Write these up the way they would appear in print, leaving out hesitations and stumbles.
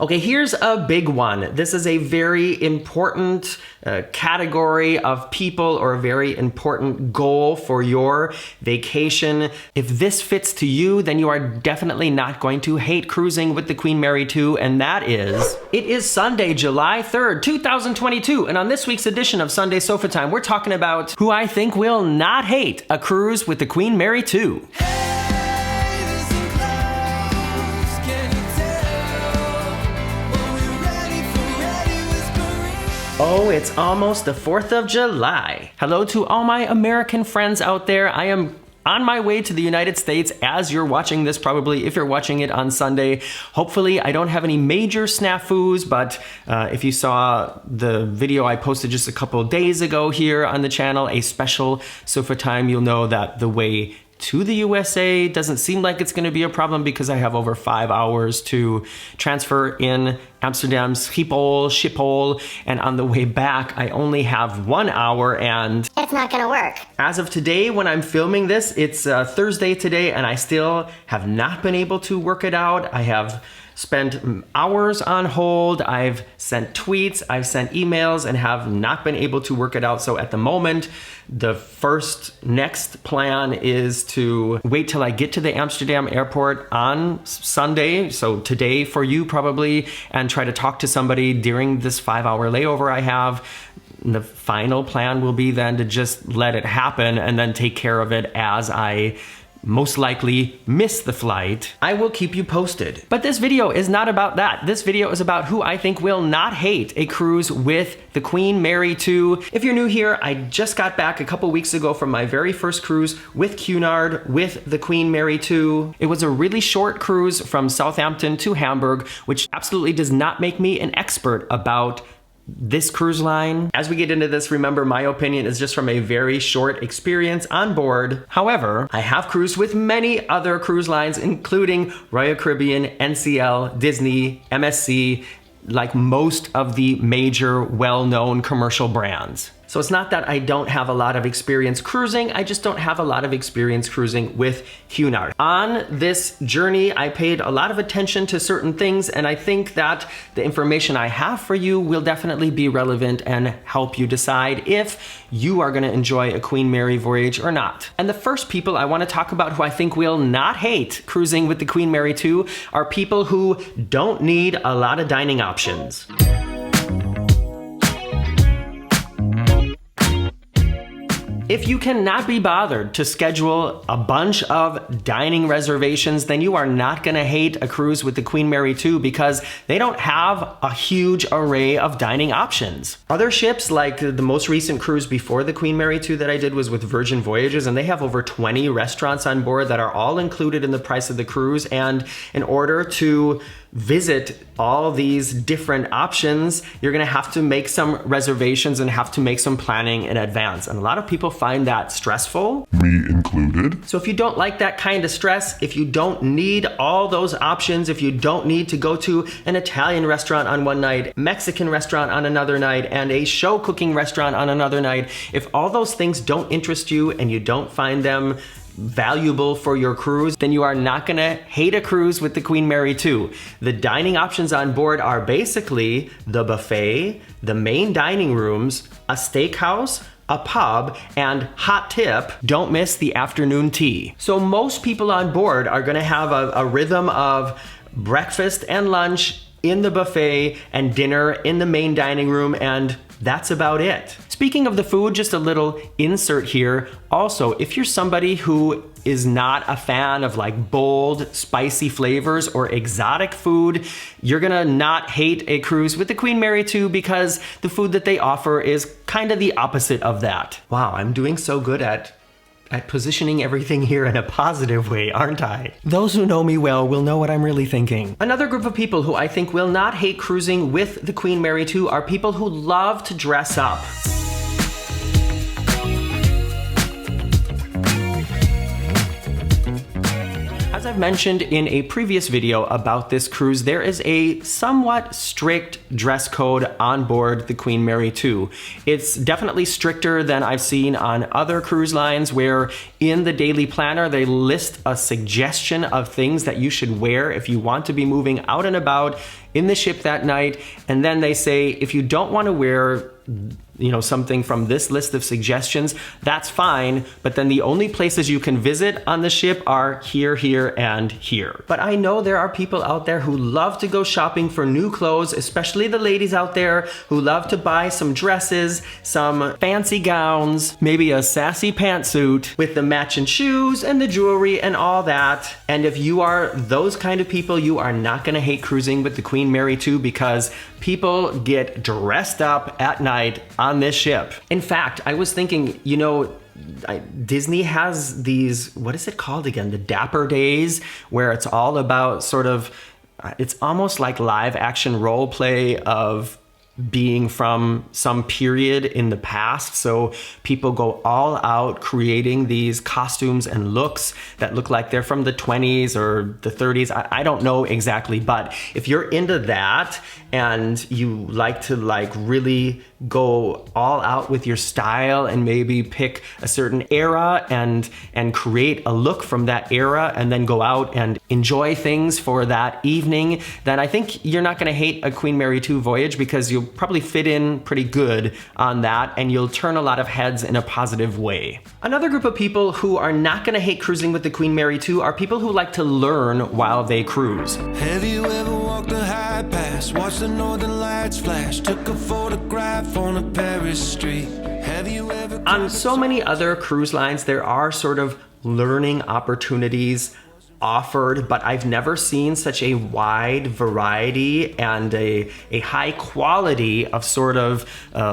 Okay, here's a big one. This is a very important category of people, or a very important goal for your vacation. If this fits to you, then you are definitely not going to hate cruising with the Queen Mary 2, and that is, it is Sunday, July 3rd, 2022, and on this week's edition of Sunday Sofatime, we're talking about who I think will not hate a cruise with the Queen Mary 2. Oh, it's almost the 4th of July. Hello to all my American friends out there. I am on my way to the United States as you're watching this, probably if you're watching it on Sunday. Hopefully I don't have any major snafus, but if you saw the video I posted just a couple days ago here on the channel, a special Sofatime, you'll know that the way to the USA doesn't seem like it's going to be a problem because I have over 5 hours to transfer in Amsterdam's Schiphol, and on the way back I only have 1 hour, and it's not gonna work. As of today, when I'm filming this, it's Thursday today, and I still have not been able to work it out. I have spent hours on hold, I've sent tweets, I've sent emails, and have not been able to work it out. So at the moment, the next plan is to wait till I get to the Amsterdam airport on Sunday, so today for you probably, and try to talk to somebody during this 5-hour layover I have. The final plan will be then to just let it happen and then take care of it as I most likely miss the flight. I will keep you posted. But this video is not about that. This video is about who I think will not hate a cruise with the Queen Mary 2. If you're new here, I just got back a couple weeks ago from my very first cruise with Cunard with the Queen Mary 2. It was a really short cruise from Southampton to Hamburg, which absolutely does not make me an expert about this cruise line. As we get into this, remember my opinion is just from a very short experience on board. However, I have cruised with many other cruise lines, including Royal Caribbean, NCL, Disney, MSC, like most of the major well-known commercial brands. So it's not that I don't have a lot of experience cruising, I just don't have a lot of experience cruising with Cunard. On this journey, I paid a lot of attention to certain things, and I think that the information I have for you will definitely be relevant and help you decide if you are gonna enjoy a Queen Mary voyage or not. And the first people I wanna talk about who I think will not hate cruising with the Queen Mary 2 are people who don't need a lot of dining options. If you cannot be bothered to schedule a bunch of dining reservations, then you are not gonna hate a cruise with the Queen Mary 2 because they don't have a huge array of dining options. Other ships, like the most recent cruise before the Queen Mary 2 that I did was with Virgin Voyages, and they have over 20 restaurants on board that are all included in the price of the cruise. And in order to visit all these different options, you're gonna have to make some reservations and have to make some planning in advance. And a lot of people find that stressful, me included. So if you don't like that kind of stress, if you don't need all those options, if you don't need to go to an Italian restaurant on one night, Mexican restaurant on another night, and a show cooking restaurant on another night, if all those things don't interest you and you don't find them valuable for your cruise, then you are not gonna hate a cruise with the Queen Mary 2. The dining options on board are basically the buffet, the main dining rooms, a steakhouse, a pub, and hot tip, don't miss the afternoon tea. So most people on board are gonna have a rhythm of breakfast and lunch in the buffet and dinner in the main dining room, and that's about it. Speaking of the food, just a little insert here. Also, if you're somebody who is not a fan of like bold, spicy flavors or exotic food, you're gonna not hate a cruise with the Queen Mary 2 because the food that they offer is kind of the opposite of that. Wow, I'm doing so good at positioning everything here in a positive way, aren't I? Those who know me well will know what I'm really thinking. Another group of people who I think will not hate cruising with the Queen Mary 2 are people who love to dress up. As I've mentioned in a previous video about this cruise, there is a somewhat strict dress code on board the Queen Mary 2. It's definitely stricter than I've seen on other cruise lines, where in the daily planner they list a suggestion of things that you should wear if you want to be moving out and about in the ship that night. And then they say, if you don't want to wear something from this list of suggestions, that's fine, but then the only places you can visit on the ship are here, here, and here. But I know there are people out there who love to go shopping for new clothes, especially the ladies out there who love to buy some dresses, some fancy gowns, maybe a sassy pantsuit with the matching shoes and the jewelry and all that. And if you are those kind of people, you are not gonna hate cruising with the Queen Mary 2 because people get dressed up at night on this ship. In fact, I was thinking, Disney has these, what is it called again? The Dapper Days, where it's all about it's almost like live action role play of being from some period in the past. So people go all out creating these costumes and looks that look like they're from the 20s or the 30s. I don't know exactly, but if you're into that and you like to really go all out with your style and maybe pick a certain era and create a look from that era and then go out and enjoy things for that evening, then I think you're not gonna hate a Queen Mary 2 voyage because you'll probably fit in pretty good on that and you'll turn a lot of heads in a positive way. Another group of people who are not gonna hate cruising with the Queen Mary 2 are people who like to learn while they cruise. Have you ever walked the high pass, watched the northern lights flash, took a photograph on a Paris street? Have you ever... On so many other cruise lines, there are sort of learning opportunities offered, but I've never seen such a wide variety and a high quality of sort of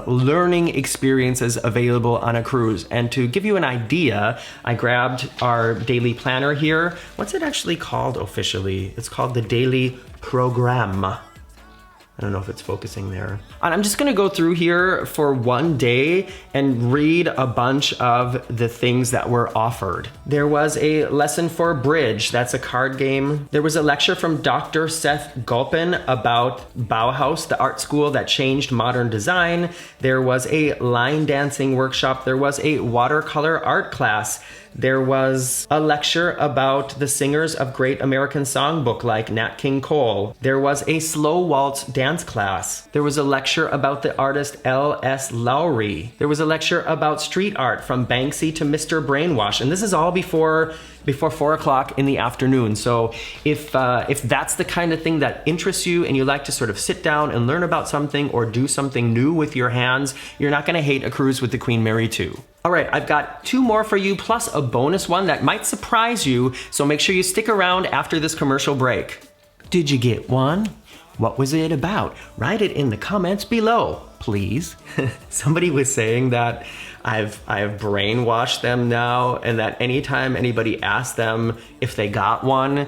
learning experiences available on a cruise. And to give you an idea, I grabbed our daily planner here. What's it actually called officially? It's called the Daily Program. I don't know if it's focusing there. And I'm just gonna go through here for one day and read a bunch of the things that were offered. There was a lesson for bridge, that's a card game. There was a lecture from Dr. Seth Gulpin about Bauhaus, the art school that changed modern design. There was a line dancing workshop. There was a watercolor art class. There was a lecture about the singers of Great American Songbook like Nat King Cole. There was a slow waltz dance class. There was a lecture about the artist L.S. Lowry. There was a lecture about street art from Banksy to Mr. Brainwash. And this is all before 4 o'clock in the afternoon. So if that's the kind of thing that interests you and you like to sort of sit down and learn about something or do something new with your hands, you're not gonna hate a cruise with the Queen Mary 2. All right, I've got 2 more for you, plus a bonus one that might surprise you, so make sure you stick around after this commercial break. Did you get one? What was it about? Write it in the comments below, please. Somebody was saying that I've brainwashed them now, and that anytime anybody asks them if they got one,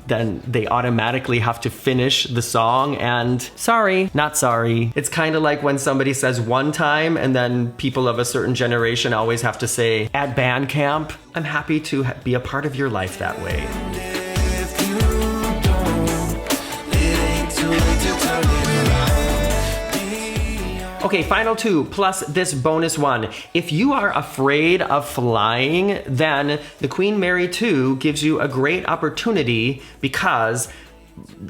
then they automatically have to finish the song, and sorry, not sorry. It's kind of like when somebody says one time and then people of a certain generation always have to say at band camp. I'm happy to be a part of your life that way. Okay, final 2 plus this bonus one. If you are afraid of flying, then the Queen Mary 2 gives you a great opportunity because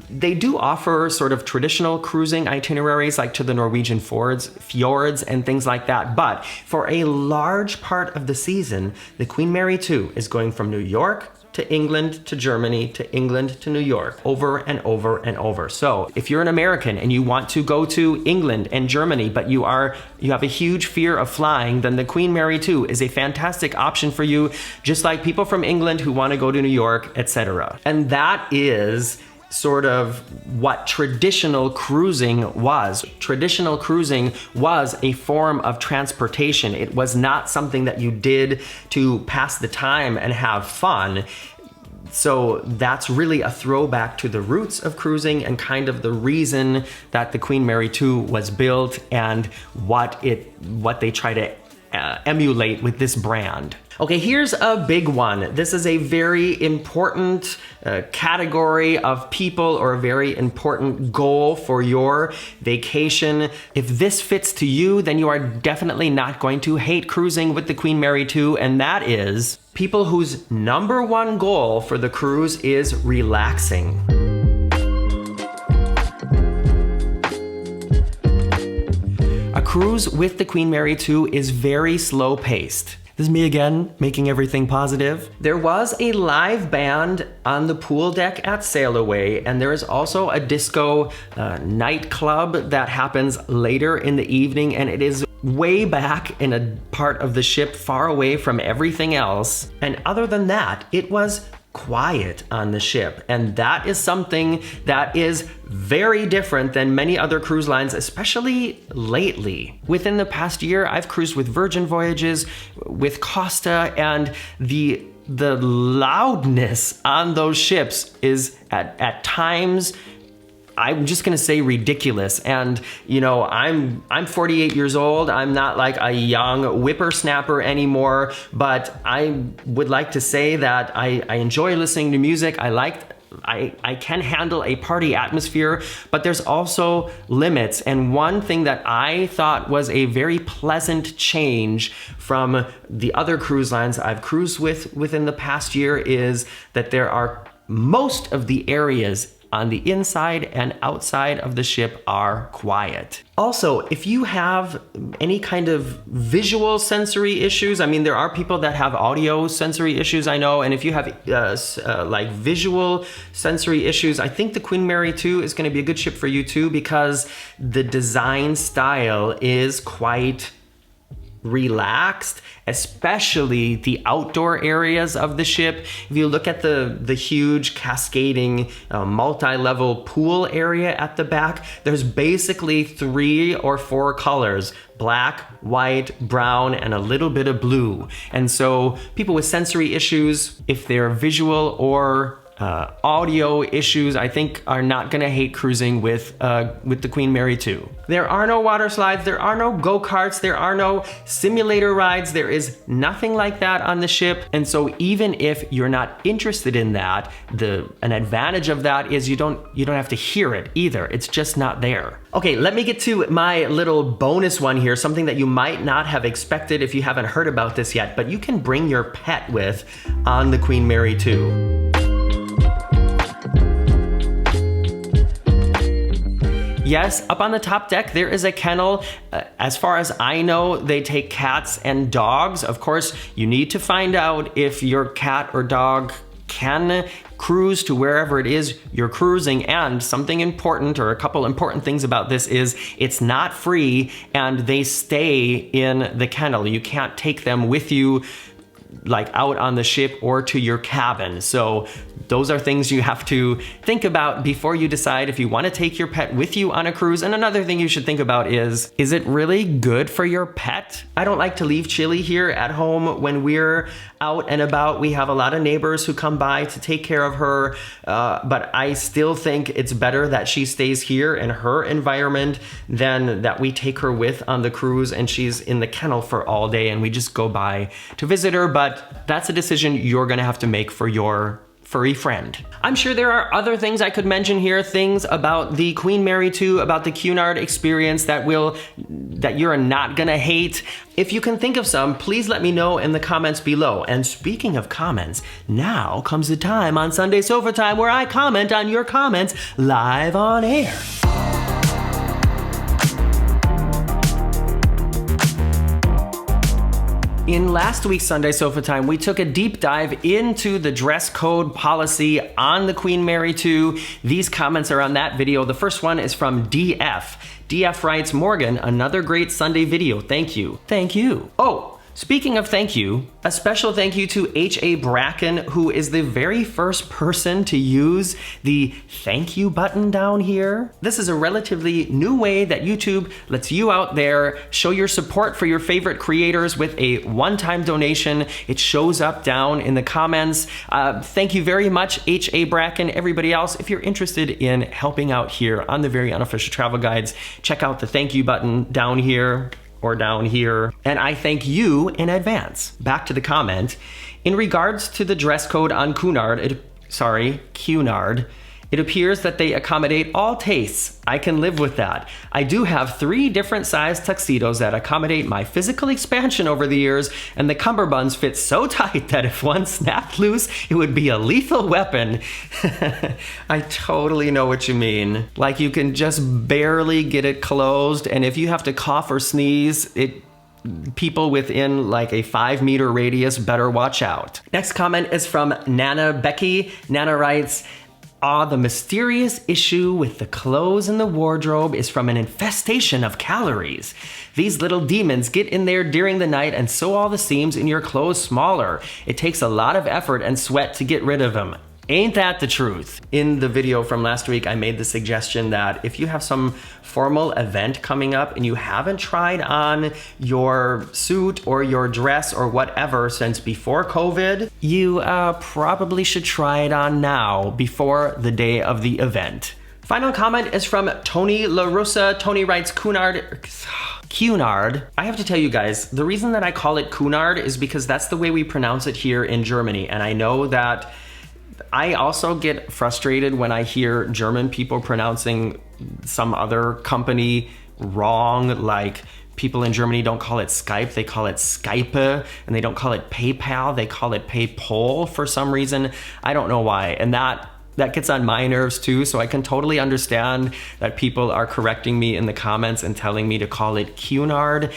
they do offer sort of traditional cruising itineraries like to the Norwegian fjords and things like that. But for a large part of the season, the Queen Mary 2 is going from New York to England to Germany to England to New York over and over and over. So if you're an American and you want to go to England and Germany, but you have a huge fear of flying, then the Queen Mary 2 is a fantastic option for you, just like people from England who want to go to New York, etc. And that is sort of what traditional cruising was. Traditional cruising was a form of transportation. It was not something that you did to pass the time and have fun. So that's really a throwback to the roots of cruising and kind of the reason that the Queen Mary 2 was built and what they try to emulate with this brand. Okay, here's a big one. This is a very important category of people or a very important goal for your vacation. If this fits to you, then you are definitely not going to hate cruising with the Queen Mary 2, and that is people whose #1 goal for the cruise is relaxing. cruise with the Queen Mary 2 is very slow paced. This is me again, making everything positive. There was a live band on the pool deck at Sail Away, and there is also a disco nightclub that happens later in the evening, and it is way back in a part of the ship far away from everything else. And other than that, it was quiet on the ship, and that is something that is very different than many other cruise lines, especially lately. Within the past year, I've cruised with Virgin Voyages, with Costa, and the loudness on those ships is at times, I'm just gonna say, ridiculous. And you know, I'm 48 years old. I'm not like a young whippersnapper anymore, but I would like to say that I enjoy listening to music. I can handle a party atmosphere, but there's also limits. And one thing that I thought was a very pleasant change from the other cruise lines I've cruised with within the past year is that there are most of the areas on the inside and outside of the ship are quiet. Also, if you have any kind of visual sensory issues, I mean, there are people that have audio sensory issues, I know, and if you have like visual sensory issues, I think the Queen Mary 2 is gonna be a good ship for you too, because the design style is quite relaxed, especially the outdoor areas of the ship. If you look at the huge cascading multi-level pool area at the back, there's basically 3 or 4 colors: black, white, brown, and a little bit of blue. And so people with sensory issues, if they're visual or audio issues, I think are not gonna hate cruising with the Queen Mary 2. There are no water slides, there are no go-karts, there are no simulator rides, there is nothing like that on the ship. And so even if you're not interested in that, an advantage of that is you don't have to hear it either. It's just not there. Okay, let me get to my little bonus one here, something that you might not have expected if you haven't heard about this yet, but you can bring your pet with on the Queen Mary 2. Yes, up on the top deck, there is a kennel. As far as I know, they take cats and dogs. Of course, you need to find out if your cat or dog can cruise to wherever it is you're cruising. And something important, or a couple important things about this, is it's not free and they stay in the kennel. You can't take them with you like out on the ship or to your cabin. So those are things you have to think about before you decide if you want to take your pet with you on a cruise. And another thing you should think about is it really good for your pet? I don't like to leave Chili here at home when we're out and about. We have a lot of neighbors who come by to take care of her, but I still think it's better that she stays here in her environment than that we take her with on the cruise and she's in the kennel for all day and we just go by to visit her. But that's a decision you're gonna have to make for your furry friend. I'm sure there are other things I could mention here, things about the Queen Mary 2, about the Cunard experience that you're not gonna hate. If you can think of some, please let me know in the comments below. And speaking of comments, now comes the time on Sunday Sofa Time where I comment on your comments live on air. In last week's Sunday Sofa Time, we took a deep dive into the dress code policy on the Queen Mary 2. These comments are on that video. The first one is from DF. DF writes, "Morgan, another great Sunday video. Thank you." Thank you. Oh, speaking of thank you, a special thank you to H.A. Bracken, who is the very first person to use the thank you button down here. This is a relatively new way that YouTube lets you out there show your support for your favorite creators with a one-time donation. It shows up down in the comments. Thank you very much, H.A. Bracken. Everybody else, if you're interested in helping out here on the Very Unofficial Travel Guides, check out the thank you button down here or down here, and I thank you in advance. Back to the comment. In regards to the dress code on Cunard, It appears that they accommodate all tastes. I can live with that. I do have 3 different size tuxedos that accommodate my physical expansion over the years, and the cummerbunds fit so tight that if one snapped loose, it would be a lethal weapon. I totally know what you mean. Like you can just barely get it closed, and if you have to cough or sneeze, people within like a 5-meter radius better watch out. Next comment is from Nana Becky. Nana writes, the mysterious issue with the clothes in the wardrobe is from an infestation of calories. These little demons get in there during the night and sew all the seams in your clothes smaller. It takes a lot of effort and sweat to get rid of them. Ain't that the truth? In the video from last week, I made the suggestion that if you have some formal event coming up and you haven't tried on your suit or your dress or whatever since before COVID, you probably should try it on now before the day of the event. Final comment is from Tony LaRussa. Tony writes, Cunard. I have to tell you guys, the reason that I call it Cunard is because that's the way we pronounce it here in Germany. And I know that I also get frustrated when I hear German people pronouncing some other company wrong, like people in Germany don't call it Skype, they call it Skype, and they don't call it PayPal, they call it PayPal for some reason. I don't know why, and that gets on my nerves too, so I can totally understand that people are correcting me in the comments and telling me to call it Cunard.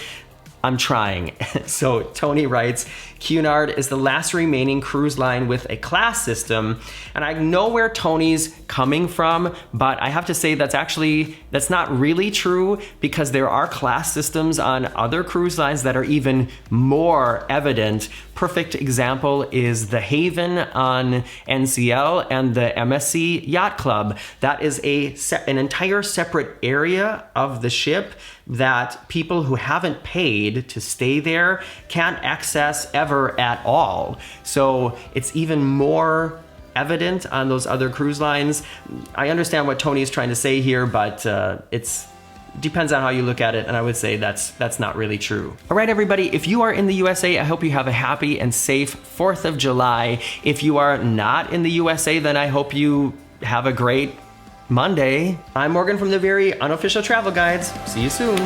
I'm trying. So Tony writes, Cunard is the last remaining cruise line with a class system. And I know where Tony's coming from, but I have to say that's not really true, because there are class systems on other cruise lines that are even more evident. Perfect example is the Haven on NCL and the MSC Yacht Club. That is an entire separate area of the ship that people who haven't paid to stay there can't access ever at all. So it's even more evident on those other cruise lines. I understand what Tony is trying to say here, but it depends on how you look at it, and I would say that's not really true. All right, everybody, if you are in the USA, I hope you have a happy and safe 4th of July. If you are not in the USA, then I hope you have a great Monday. I'm Morgan from the Very Unofficial Travel Guides. See you soon.